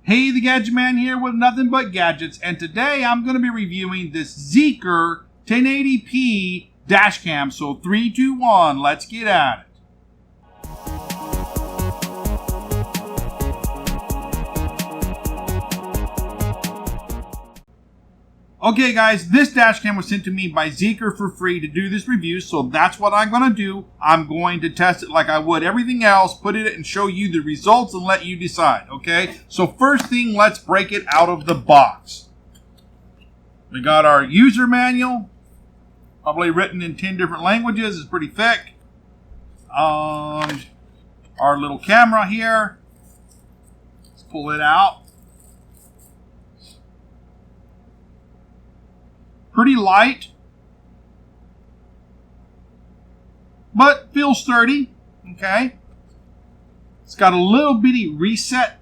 Hey, the Gadget Man here with nothing but gadgets, and today I'm going to be reviewing this iZeeker 1080p dash cam. So 3, 2, 1, let's get at it. Okay guys, this dash cam was sent to me by iZeeker for free to do this review, so that's what I'm going to do. I'm going to test it like I would everything else, put it and show you the results and let you decide, okay? So first thing, let's break it out of the box. We got our user manual, probably written in 10 different languages, it's pretty thick. Our little camera here, let's pull it out. Pretty light, but feels sturdy, okay? It's got a little bitty reset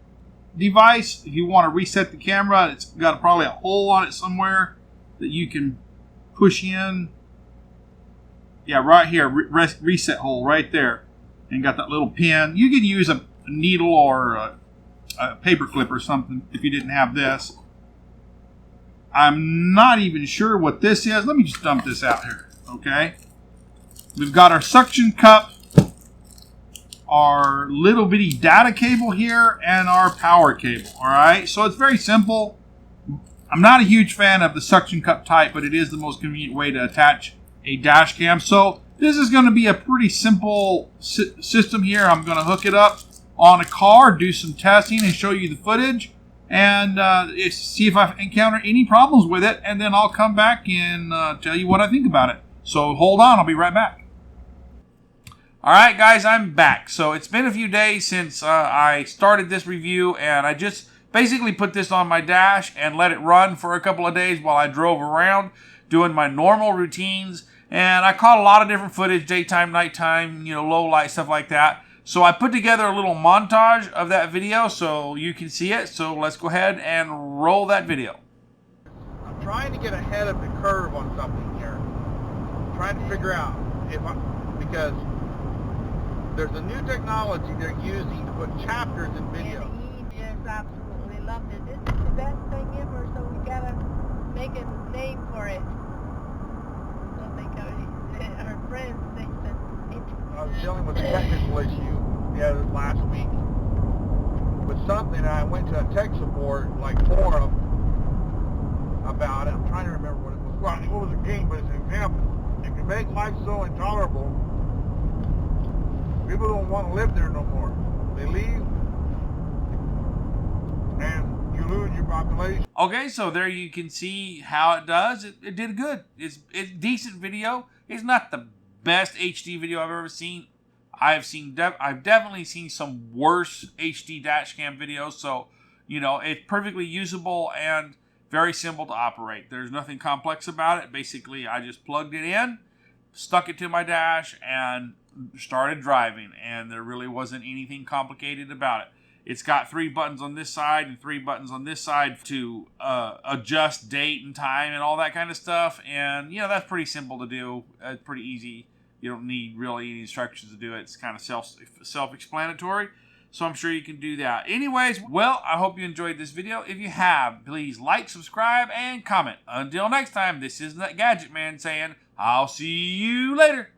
device. If you want to reset the camera, it's got probably a hole on it somewhere that you can push in. Yeah, right here, reset hole right there. And got that little pin. You could use a needle or a paper clip or something if you didn't have this. I'm not even sure what this is. Let me just dump this out here, okay? We've got our suction cup, our little bitty data cable here, and our power cable, all right? So it's very simple. I'm not a huge fan of the suction cup type, but it is the most convenient way to attach a dash cam. So this is going to be a pretty simple system here. I'm going to hook it up on a car, do some testing, and show you the footage. And see if I encounter any problems with it, and then I'll come back and tell you what I think about it. So hold on, I'll be right back. Alright guys, I'm back. So it's been a few days since I started this review, and I just basically put this on my dash and let it run for a couple of days while I drove around doing my normal routines. And I caught a lot of different footage, daytime, nighttime, low light, stuff like that. So I put together a little montage of that video so you can see it. So let's go ahead and roll that video. I'm trying to get ahead of the curve on something here. I'm trying to figure out because there's a new technology they're using to put chapters in video. Yes, absolutely loved it. This is the best thing ever, so we gotta make a name for it. So they our friends, they said. I was dealing with a technical issue last week with something, and I went to a tech support forum about it. I'm trying to remember what it was. Well, it was a game, but it's an example. You can make life so intolerable, people don't want to live there no more. They leave, and you lose your population. Okay, so there you can see how it does. It did good. It's decent video. It's not the best HD video I've ever seen. I've definitely seen some worse HD dash cam videos. So, it's perfectly usable and very simple to operate. There's nothing complex about it. Basically, I just plugged it in, stuck it to my dash, and started driving. And there really wasn't anything complicated about it. It's got 3 buttons on this side and 3 buttons on this side to adjust date and time and all that kind of stuff. And, that's pretty simple to do. It's pretty easy. You don't need really any instructions to do it. It's kind of self-explanatory. So I'm sure you can do that. Anyways, well, I hope you enjoyed this video. If you have, please like, subscribe, and comment. Until next time, this is the Gadget Man saying, I'll see you later.